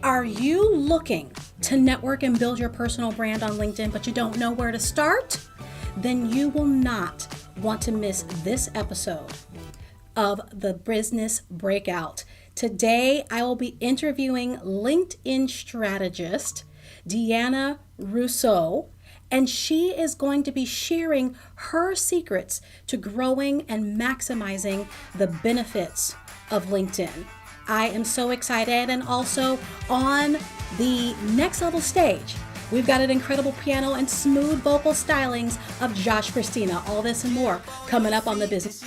Are you looking to network and build your personal brand on LinkedIn, but you don't know where to start? Then you will not want to miss this episode of the Business Breakout. Today, I will be interviewing LinkedIn strategist Deanna Rousseau, and she is going to be sharing her secrets to growing and maximizing the benefits of LinkedIn. I am so excited. And also on the next level stage, we've got an incredible piano and smooth vocal stylings of Josh Christina. All this and more coming up on the Business.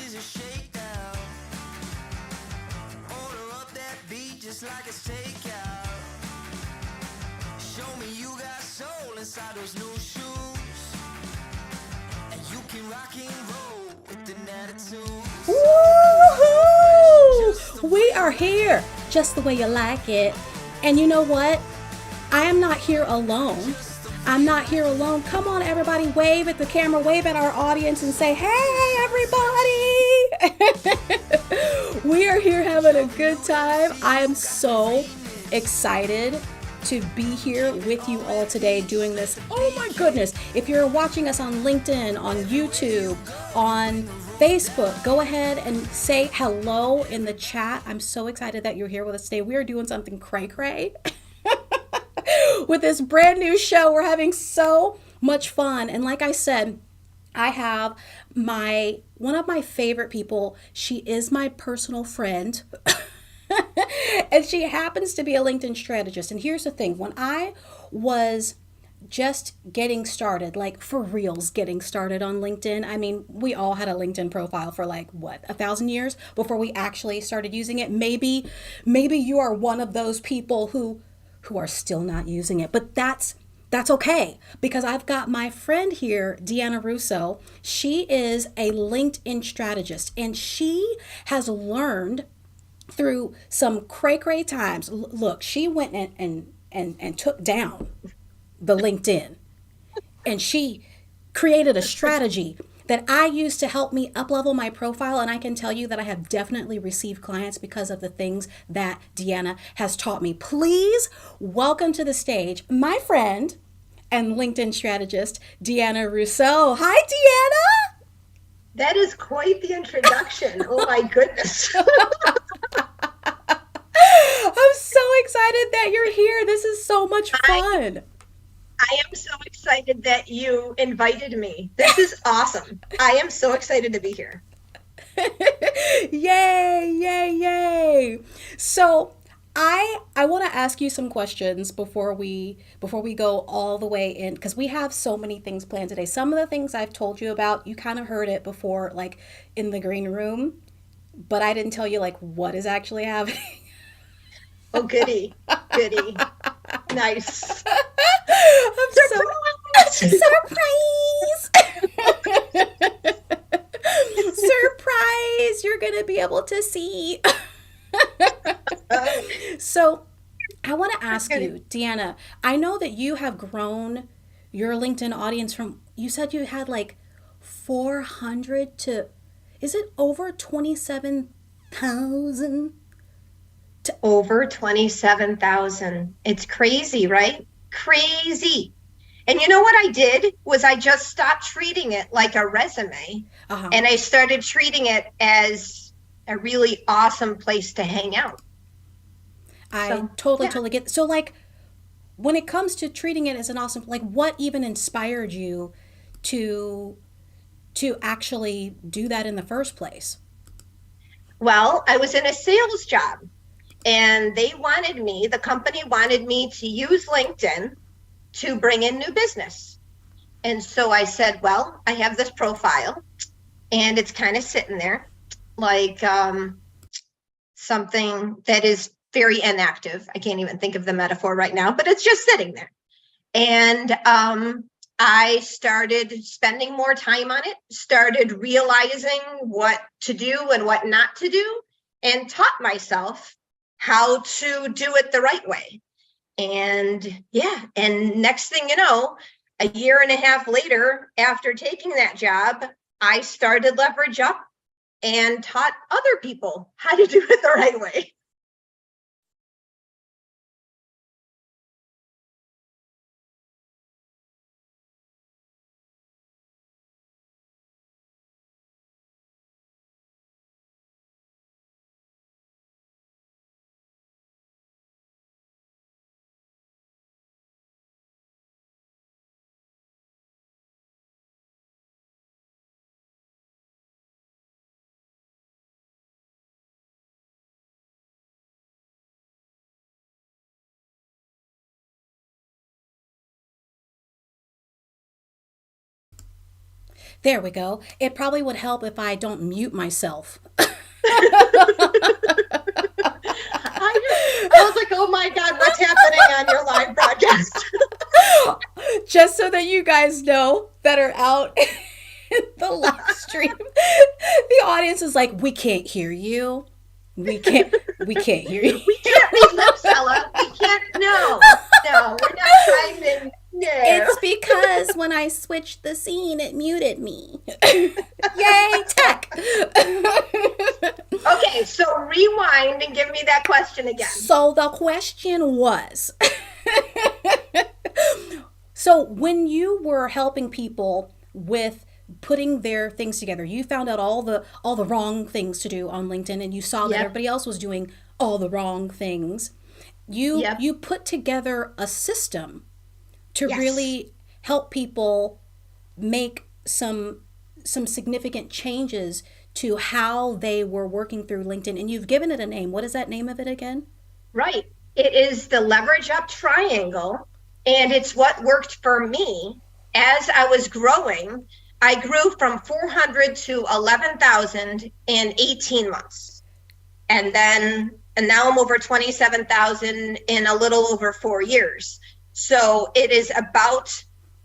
Woo-hoo! We are here just the way you like it. And you know what? I am not here alone. I'm not here alone. Come on, everybody, wave at the camera, wave at our audience and say, hey, everybody. We are here having a good time. I am so excited to be here with you all today doing this. Oh my goodness. If you're watching us on LinkedIn, on YouTube, on Facebook, go ahead and say hello in the chat. I'm so excited that you're here with us today. We are doing something cray-cray with this brand new show. We're having so much fun. And like I said, I have one of my favorite people. She is my personal friend. And she happens to be a LinkedIn strategist. And here's the thing. When I was just getting started, like for reals getting started on LinkedIn, I mean, we all had a LinkedIn profile for like, 1,000 years before we actually started using it. Maybe you are one of those people who are still not using it, but that's okay, because I've got my friend here, Deanna Rousseau. She is a LinkedIn strategist, and she has learned through some cray-cray times. Look, she went and took down the LinkedIn, and she created a strategy that I use to help me up-level my profile. And I can tell you that I have definitely received clients because of the things that Deanna has taught me. Please welcome to the stage my friend and LinkedIn strategist, Deanna Rousseau. Hi, Deanna. That is quite the introduction. Oh my goodness. I'm so excited that you're here. This is so much fun. I am so excited that you invited me. This is awesome. I am so excited to be here. Yay, yay, yay. So I want to ask you some questions before we go all the way in, because we have so many things planned today. Some of the things I've told you about, you kind of heard it before, like in the green room, but I didn't tell you like what is actually happening. Oh, goody. Nice. Surprise! Surprise! You're gonna be able to see. So I want to ask you, Deanna, I know that you have grown your LinkedIn audience from, you said you had like 400 to, is it over 27,000? To over 27,000. It's crazy, right? Crazy. And you know what I did was I just stopped treating it like a resume, and I started treating it as a really awesome place to hang out. I totally get. So like when it comes to treating it as an awesome, like what even inspired you to actually do that in the first place? Well, I was in a sales job, and the company wanted me to use LinkedIn to bring in new business. And so I said, well, I have this profile and it's kind of sitting there like something that is very inactive. I can't even think of the metaphor right now, but it's just sitting there. And I started spending more time on it, started realizing what to do and what not to do, and taught myself how to do it the right way. And yeah, and next thing you know, a year and a half later, after taking that job, I started Leverage Up and taught other people how to do it the right way. There we go. It probably would help if I don't mute myself. I was like, oh my God, what's happening on your live broadcast? Just so that you guys know that are out in the live stream, the audience is like, we can't hear you. We can't hear you. We can't read lips, Ella. We can't, no, we're not trying to, no. It's because when I switched the scene, it muted me. Yay, tech. Okay, so rewind and give me that question again. So the question was, so when you were helping people with putting their things together, you found out all the wrong things to do on LinkedIn, and you saw that everybody else was doing all the wrong things. You put together a system to really help people make some significant changes to how they were working through LinkedIn, and you've given it a name. What is that name of it again? Right. It is the Leverage Up triangle, and it's what worked for me as I was growing. I grew from 400 to 11,000 in 18 months. And now I'm over 27,000 in a little over 4 years. So it is about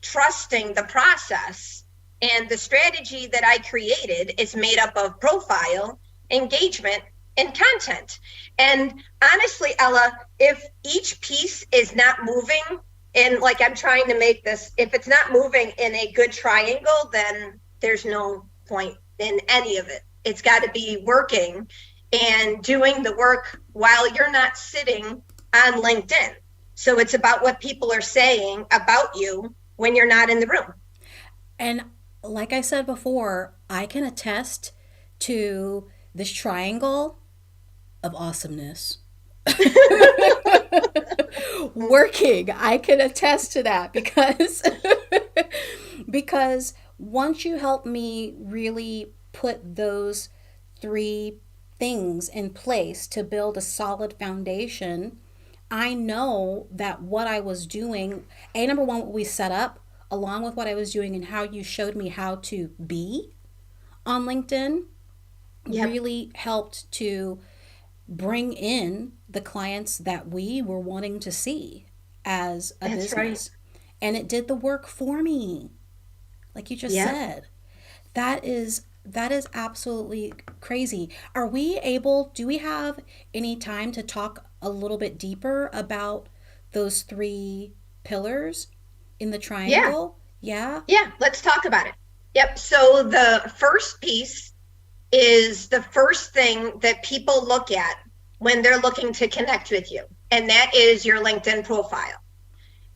trusting the process, and the strategy that I created is made up of profile, engagement, and content. And honestly, Ella, if each piece is not moving, and like I'm trying to make this, if it's not moving in a good triangle, then there's no point in any of it. It's got to be working and doing the work while you're not sitting on LinkedIn. So it's about what people are saying about you when you're not in the room. And like I said before, I can attest to this triangle of awesomeness. Working, I can attest to that because once you help me really put those 3 things in place to build a solid foundation, I know that what I was doing, number one, what we set up, along with what I was doing and how you showed me how to be on LinkedIn, really helped to bring in the clients that we were wanting to see as a business. Right. And it did the work for me. Like you just said. That is absolutely crazy. Do we have any time to talk a little bit deeper about those 3 pillars in the triangle? Yeah, let's talk about it. Yep. So the first piece is the first thing that people look at when they're looking to connect with you, and that is your LinkedIn profile.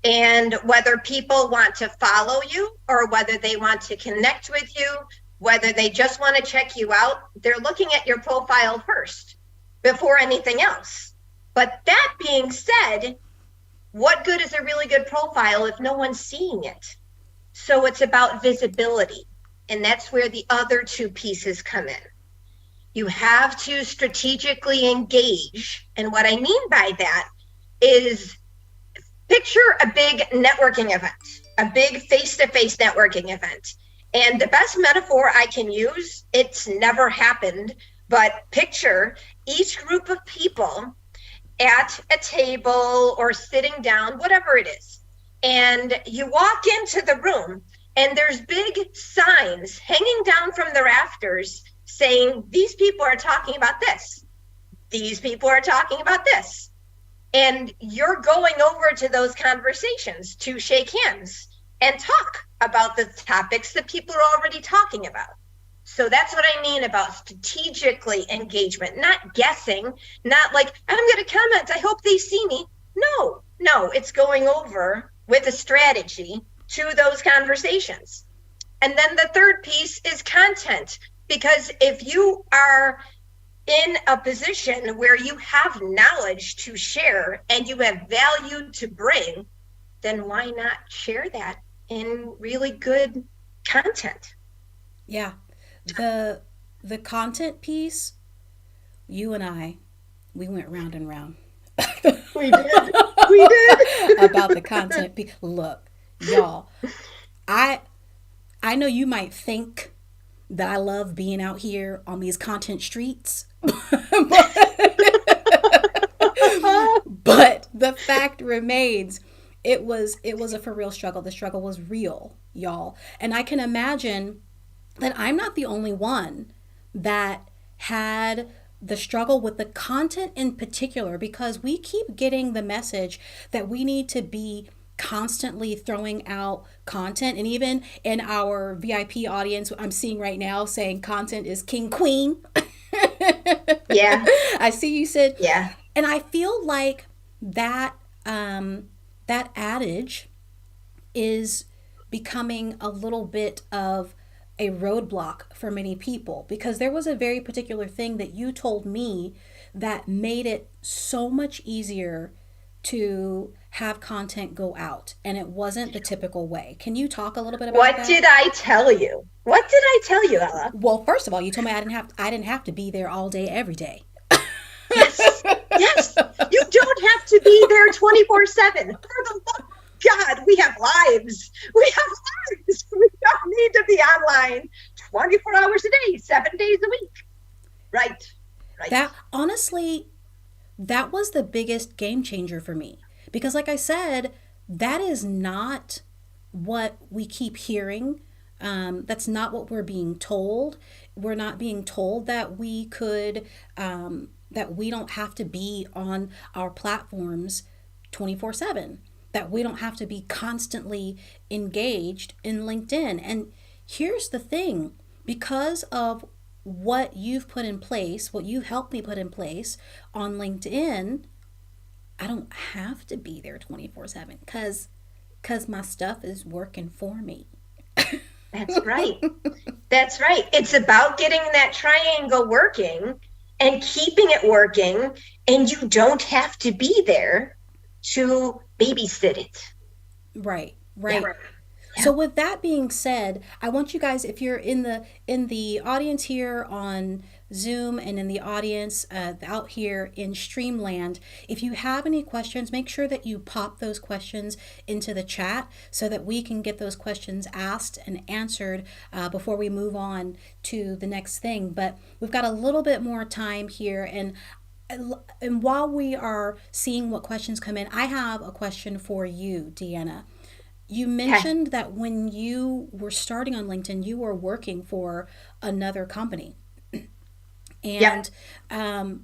And whether people want to follow you or whether they want to connect with you, whether they just want to check you out, they're looking at your profile first before anything else. But that being said, what good is a really good profile if no one's seeing it? So it's about visibility. And that's where the other 2 pieces come in. You have to strategically engage. And what I mean by that is picture a big networking event, a big face-to-face networking event. And the best metaphor I can use, it's never happened, but picture each group of people at a table or sitting down, whatever it is. And you walk into the room and there's big signs hanging down from the rafters saying, these people are talking about this. These people are talking about this. And you're going over to those conversations to shake hands. and talk about the topics that people are already talking about. So that's what I mean about strategically engagement, not guessing, not like, I'm going to comment, I hope they see me. No, it's going over with a strategy to those conversations. And then the third piece is content, because if you are in a position where you have knowledge to share and you have value to bring, then why not share that in really good content? Yeah. The content piece, you and we went round and round. We did. We did. About the content piece. Look, y'all, I I know you might think that I love being out here on these content streets. But the fact remains, it was a for real struggle. The struggle was real, y'all. And I can imagine that I'm not the only one that had the struggle with the content in particular, because we keep getting the message that we need to be constantly throwing out content. And even in our VIP audience, I'm seeing right now saying content is king queen. Yeah. I see you said, Yeah. and I feel like that that adage is becoming a little bit of a roadblock for many people, because there was a very particular thing that you told me that made it so much easier to have content go out, and it wasn't the typical way. Can you talk a little bit about What that? did I tell you? What did I tell you, Ella? Well, first of all, you told me I didn't have to be there all day every day. Yes. Yes. You don't have to be there 24/7. For the love of God, we have lives. We have lives. We don't need to be online 24 hours a day, 7 days a week. Right. Right. That honestly, that was the biggest game changer for me, because like I said, that is not what we keep hearing. That's not what we're being told. We're not being told that we could that we don't have to be on our platforms 24/7, that we don't have to be constantly engaged in LinkedIn. And here's the thing, because of what you've put in place, what you helped me put in place on LinkedIn, I don't have to be there 24/7, cuz my stuff is working for me. That's right. That's right. It's about getting that triangle working and keeping it working. And you don't have to be there to babysit it. Right, Yeah. right. Yeah. So with that being said, I want you guys, if you're in the audience here on Zoom and in the audience out here in Streamland, if you have any questions, make sure that you pop those questions into the chat so that we can get those questions asked and answered before we move on to the next thing. But we've got a little bit more time here, and while we are seeing what questions come in, I have a question for you, Deanna. You Okay. mentioned that when you were starting on LinkedIn, you were working for another company. Yep. And,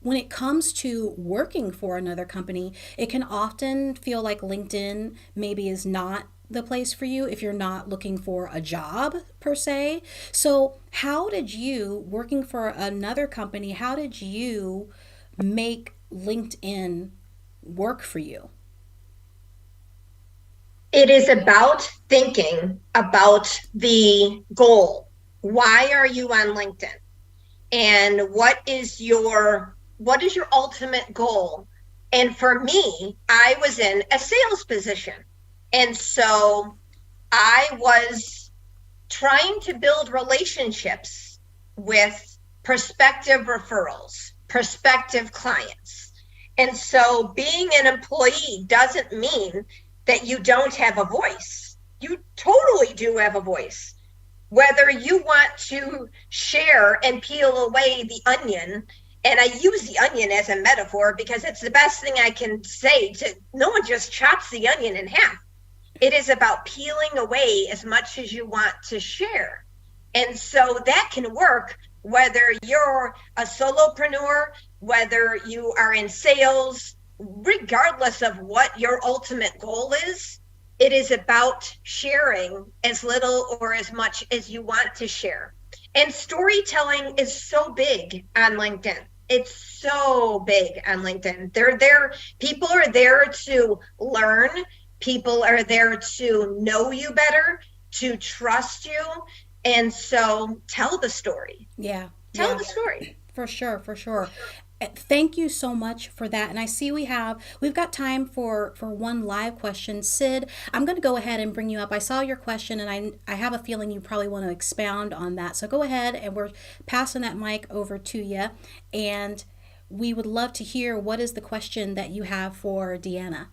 when it comes to working for another company, it can often feel like LinkedIn maybe is not the place for you if you're not looking for a job per se. So, how did you, working for another company, how did you make LinkedIn work for you? It is about thinking about the goal. Why are you on LinkedIn? And what is your ultimate goal? And for me, I was in a sales position. And so I was trying to build relationships with prospective referrals, prospective clients. And so being an employee doesn't mean that you don't have a voice. You totally do have a voice. Whether you want to share and peel away the onion, and I use the onion as a metaphor because it's the best thing I can say, to no one just chops the onion in half. It is about peeling away as much as you want to share. And so that can work whether you're a solopreneur, whether you are in sales, regardless of what your ultimate goal is. It is about sharing as little or as much as you want to share. And storytelling is so big on LinkedIn. It's so big on LinkedIn. They're there, people are there to learn, people are there to know you better, to trust you. And so tell the story. Yeah, Tell yeah, the story. for sure, for sure. Thank you so much for that. And I see we've got time for one live question. Sid, I'm going to go ahead and bring you up. I saw your question, and I have a feeling you probably want to expound on that. So go ahead, and we're passing that mic over to you. And we would love to hear what is the question that you have for Deanna.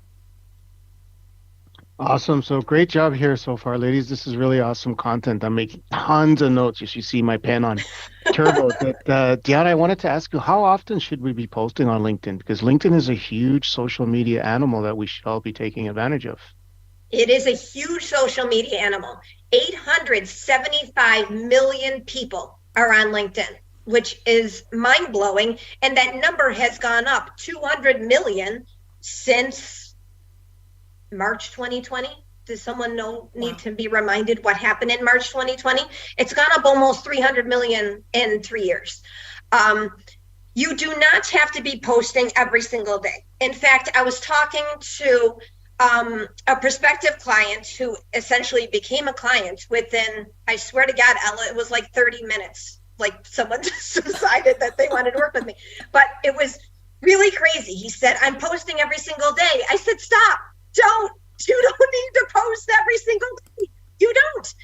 Awesome. So great job here so far, ladies. This is really awesome content. I'm making tons of notes. You should see my pen on turbo. But Deanna, I wanted to ask you, how often should we be posting on LinkedIn? Because LinkedIn is a huge social media animal that we should all be taking advantage of. It is a huge social media animal. 875 million people are on LinkedIn, which is mind blowing. And that number has gone up 200 million since March 2020. Does someone need to be reminded what happened in March 2020? It's gone up almost 300 million in 3 years. You do not have to be posting every single day. In fact, I was talking to a prospective client who essentially became a client within, I swear to God, Ella, it was like 30 minutes. Like someone just decided that they wanted to work with me. But it was really crazy. He said, I'm posting every single day. I said, stop, don't. You don't need to post every single day. You don't.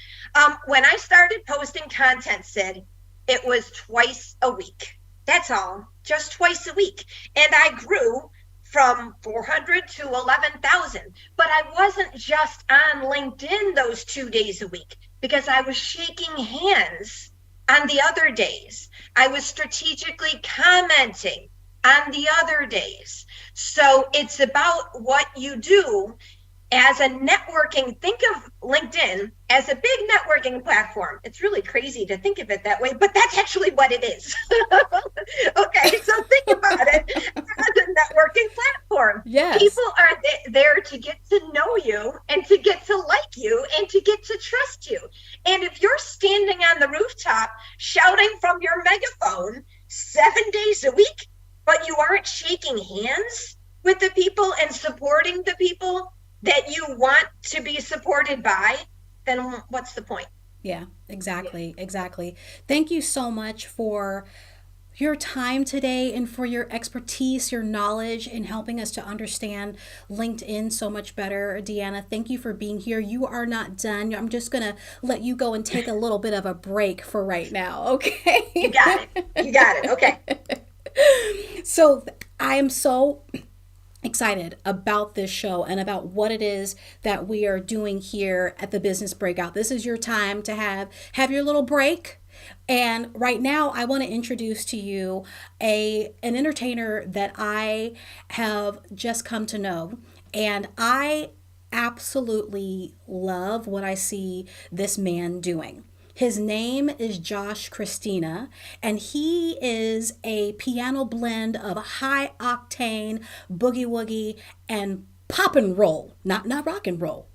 When I started posting content, Sid, it was twice a week. That's all, just twice a week. And I grew from 400 to 11,000. But I wasn't just on LinkedIn those 2 days a week because I was shaking hands on the other days. I was strategically commenting on the other days. So it's about what you do as a networking. Think of LinkedIn as a big networking platform. It's really crazy to think of it that way, but that's actually what it is. Okay, so think about it as a networking platform. Yes. People are there to get to know you and to get to like you and to get to trust you. And if you're standing on the rooftop shouting from your megaphone 7 days a week, but you aren't shaking hands with the people and supporting the people that you want to be supported by, then what's the point? Yeah, exactly, exactly. Thank you so much for your time today and for your expertise, your knowledge in helping us to understand LinkedIn so much better. Deanna, thank you for being here. You are not done. I'm just going to let you go and take a little bit of a break for right now, okay? You got it. You got it. Okay. So I am so excited about this show and about what it is that we are doing here at the Business Breakout. This is your time to have your little break. And right now I want to introduce to you an entertainer that I have just come to know, and I absolutely love what I see this man doing. His name is Josh Christina, and he is a piano blend of high octane boogie woogie and pop and roll, not rock and roll,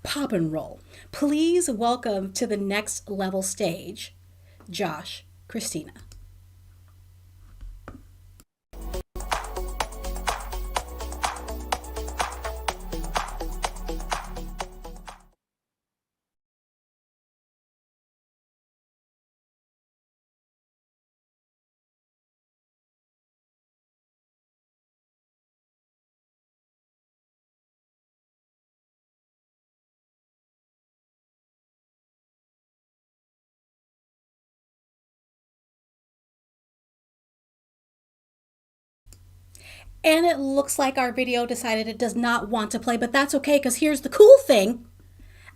pop and roll. Please welcome to the next level stage, Josh Christina. And it looks like our video decided it does not want to play, but that's okay, because here's the cool thing.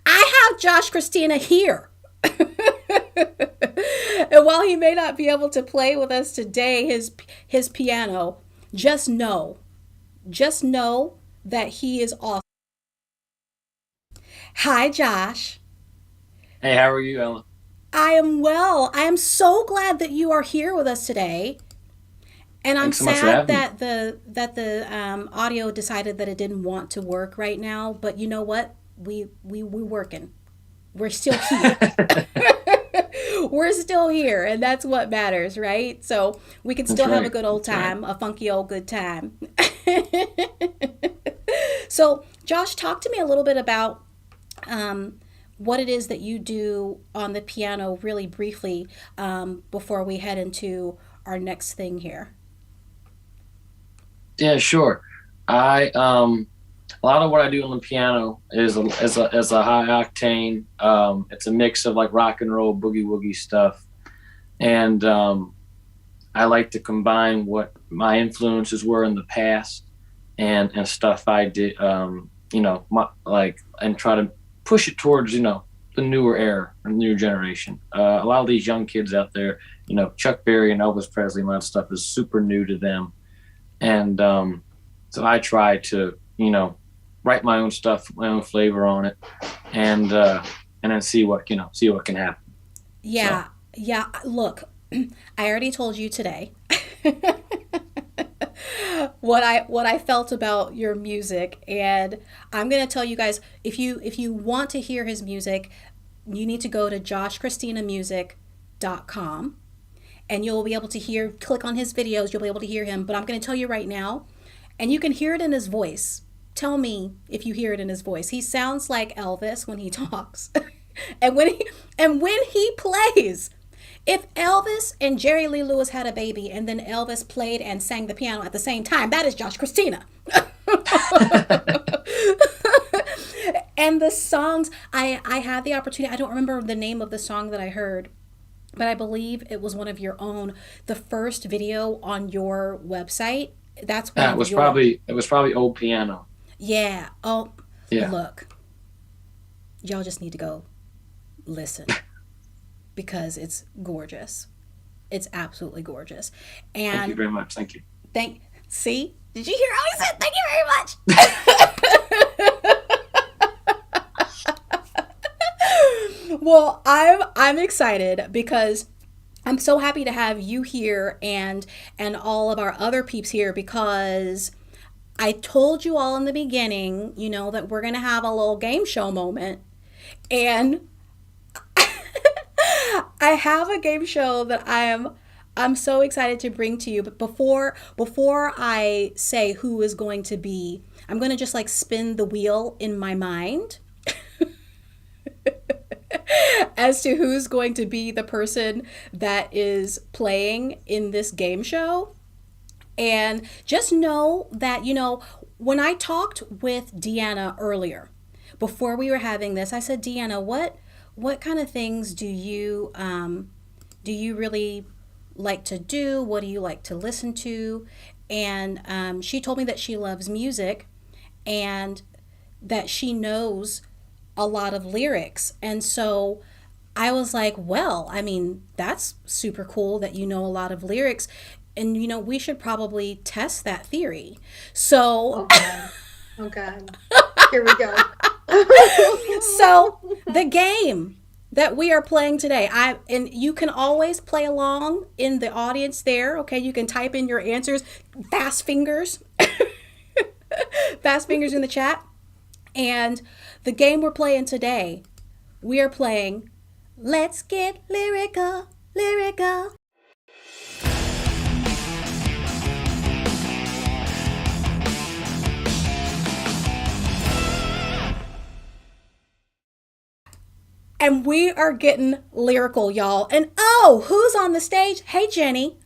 I have Josh Christina here. And while he may not be able to play with us today, his piano, just know that he is awesome. Hi, Josh. Hey, how are you, Ellen? I am well. I am so glad that you are here with us today. And I'm Thanks so much for sad having me. that the audio decided that it didn't want to work right now. But you know what? we're working. We're still here. We're still here, and that's what matters, right? So we can That's still have a right. good old That's right. time, a funky old good time. So, Josh, talk to me a little bit about what it is that you do on the piano, really briefly, before we head into our next thing here. Yeah, sure. I A lot of what I do on the piano is a high octane. It's a mix of like rock and roll, boogie woogie stuff, and I like to combine what my influences were in the past and stuff I did. And try to push it towards the newer era, the newer generation. A lot of these young kids out there, Chuck Berry and Elvis Presley and all that stuff is super new to them, and so I try to write my own stuff, my own flavor on it, and then see what can happen. Yeah, So yeah. Look, I already told you today what I felt about your music, and I'm gonna tell you guys, if you want to hear his music, you need to go to joshchristinamusic.com, and you'll be able to click on his videos, you'll be able to hear him. But I'm gonna tell you right now, and you can hear it in his voice. Tell me if you hear it in his voice. He sounds like Elvis when he talks. and when he plays. If Elvis and Jerry Lee Lewis had a baby and then Elvis played and sang the piano at the same time, that is Josh Christina. And the songs, I had the opportunity, I don't remember the name of the song that I heard, but I believe it was one of your own, the first video on your website. That's one it of was your, probably old piano. yeah. Oh, Yeah. look, y'all just need to go listen because it's gorgeous. It's absolutely gorgeous. Thank you And very much. Thank you. see, did you hear how he said thank you very much? Well, I'm excited because I'm so happy to have you here and all of our other peeps here, because I told you all in the beginning, that we're going to have a little game show moment. And I have a game show that I'm so excited to bring to you. But before I say who is going to be, I'm going to just like spin the wheel in my mind as to who's going to be the person that is playing in this game show. And just know that, when I talked with Deanna earlier, before we were having this, I said, Deanna, what kind of things do you really like to do? What do you like to listen to? And she told me that she loves music and that she knows a lot of lyrics. And so I was like, well, I mean, that's super cool that you know a lot of lyrics. And, we should probably test that theory. So, Oh God. Oh God. Here we go. so the game that we are playing today, and you can always play along in the audience there. Okay, you can type in your answers, fast fingers, fast fingers in the chat. And the game we're playing today, we are playing Let's Get Lyrical, Lyrical. And we are getting lyrical, y'all. And oh, who's on the stage? Hey, Jenny.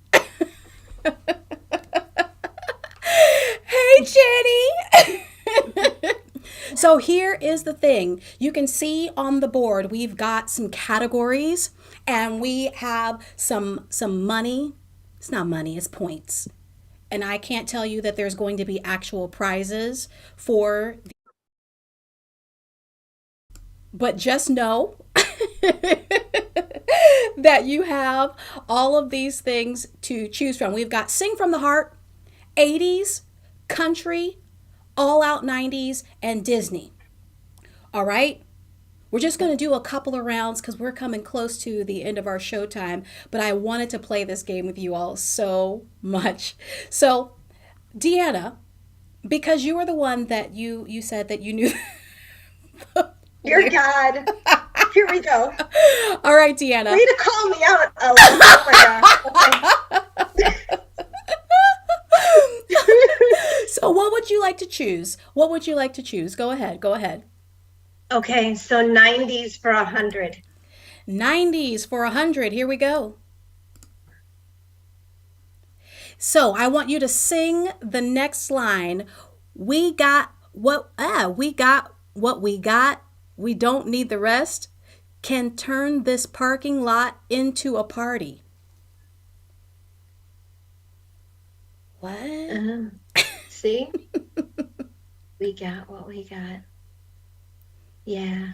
Hey, Jenny. So here is the thing. You can see on the board, we've got some categories and we have some money. It's not money, it's points. And I can't tell you that there's going to be actual prizes but just know that you have all of these things to choose from. We've got Sing from the Heart, 80s, country, all out 90s, and Disney. All right? We're just going to do a couple of rounds because we're coming close to the end of our showtime, but I wanted to play this game with you all so much. So, Deanna, because you were the one that you said that you knew Dear God. Here we go. All right, Deanna. Way to call me out, Ellen. Oh my God. Okay. So what would you like to choose? What would you like to choose? Go ahead. Go ahead. Okay, so 90s for 100. 90s for 100. Here we go. So I want you to sing the next line. We got what we got what we got. We don't need the rest. Can turn this parking lot into a party. What? See? We got what we got. Yeah.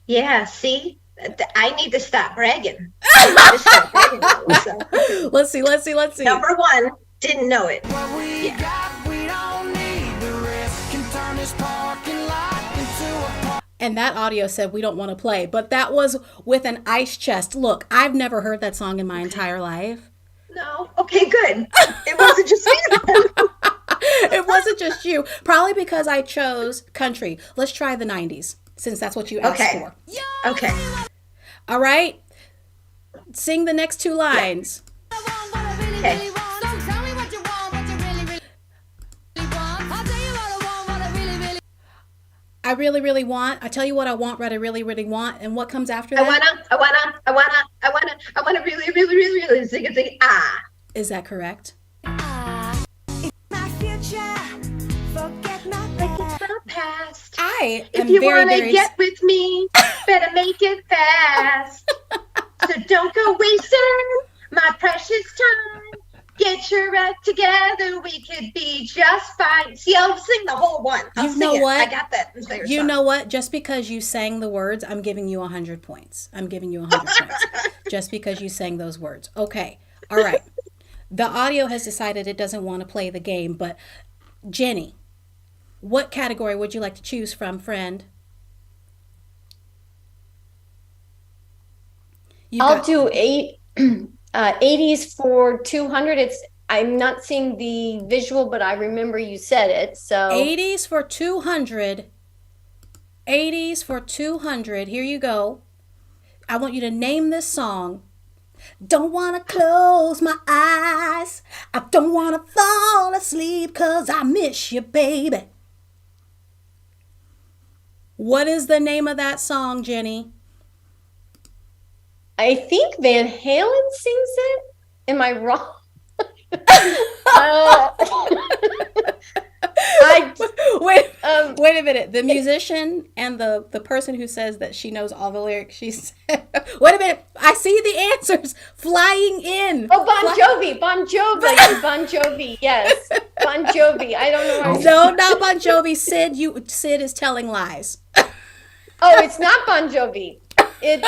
Yeah, see? I need to stop bragging. I need to stop bragging about myself. Let's see. Number one, didn't know it. What we got, we don't need the rest. Can turn this parking lot into a party. And that audio said we don't want to play, but that was with an ice chest. Look, I've never heard that song in my entire life. No? Okay, good. It wasn't just me. It wasn't just you. Probably because I chose country. Let's try the 90s, since that's what you asked for. Okay. All right? Sing the next two lines. Okay. I really, really want. I tell you what I want, what I really, really want. And what comes after I that? wanna really, really, really, really sing it. Ah. Is that correct? My future, forget my Past. I If am you very, wanna very... get with me, better make it fast. So don't go wasting my precious time. Get your act together, we could be just fine. See, I'll sing the whole one. I'll You know sing it. what? I got that entire You song. know what? Just because you sang the words, I'm giving you 100 points. I'm giving you 100 points. Just because you sang those words. Okay. All right. The audio has decided it doesn't want to play the game, but Jenny, what category would you like to choose from, friend? I'll do 80s for 200. I'm not seeing the visual, but I remember you said it. So 80s for 200. 80s for 200. Here you go. I want you to name this song. Don't want to close my eyes. I don't want to fall asleep 'cause I miss you, baby. What is the name of that song, Jenny? I think Van Halen sings it. Am I wrong? Wait a minute. The musician and the person who says that she knows all the lyrics, she said, wait a minute. I see the answers flying in. Oh, Bon Jovi. Bon Jovi. Yes. Bon Jovi. I don't know. No, not Bon Jovi. Sid is telling lies. Oh, it's not Bon Jovi. It's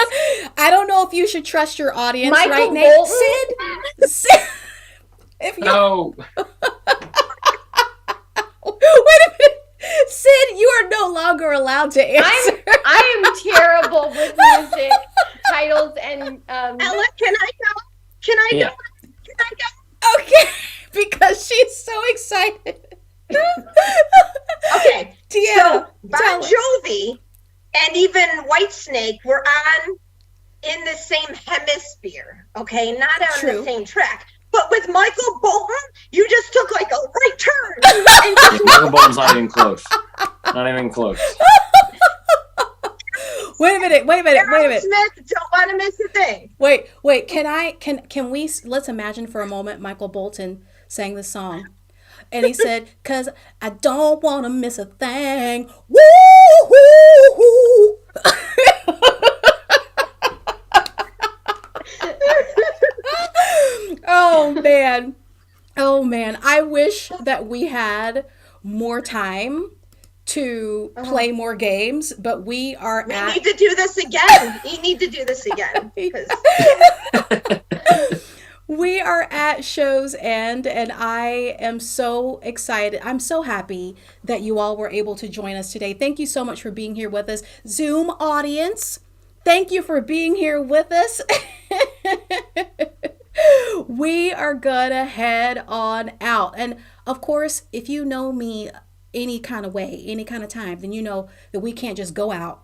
I don't know if you should trust your audience Michael right now. Bolton? Sid. If you No. Wait a minute. Sid, you are no longer allowed to answer. I am terrible with music titles and Ella, can I go? Can I Yeah. go? Can I go? Okay, because she's so excited. Okay. Deanna, So Bon tell us. Jovi and even Whitesnake were on in the same hemisphere. Okay, not on True. the same track. But with Michael Bolton, you just took like a right turn. And Michael Bolton's not even close. Not even close. Wait a minute. Smith, don't want to miss a thing. Wait. Can we let's imagine for a moment Michael Bolton sang the song. And he said, 'cause I don't want to miss a thing. Woo hoo hoo. Oh man. I wish that we had more time to play more games, but we are We at need to do this again. You need to do this again. 'Cause we are at show's end, and I am so excited. I'm so happy that you all were able to join us today. Thank you so much for being here with us. Zoom audience, thank you for being here with us. We are gonna head on out. And of course, if you know me any kind of way, any kind of time, then you know that we can't just go out.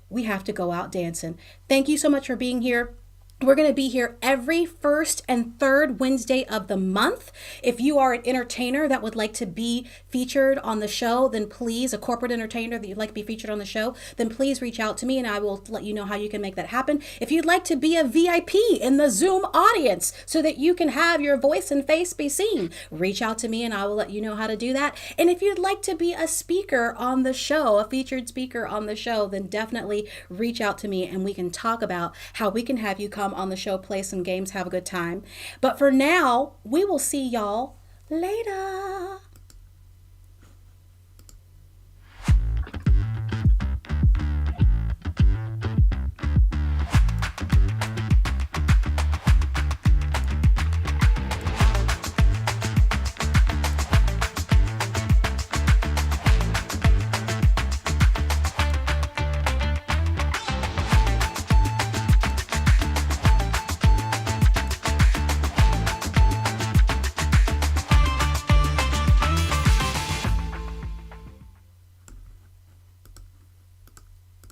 We have to go out dancing. Thank you so much for being here. We're going to be here every first and third Wednesday of the month. If you are an entertainer that would like to be featured on the show, then please, a corporate entertainer that you'd like to be featured on the show, then please reach out to me and I will let you know how you can make that happen. If you'd like to be a VIP in the Zoom audience so that you can have your voice and face be seen, reach out to me and I will let you know how to do that. And if you'd like to be a speaker on the show, a featured speaker on the show, then definitely reach out to me and we can talk about how we can have you come on the show, play some games, have a good time. But for now, we will see y'all later.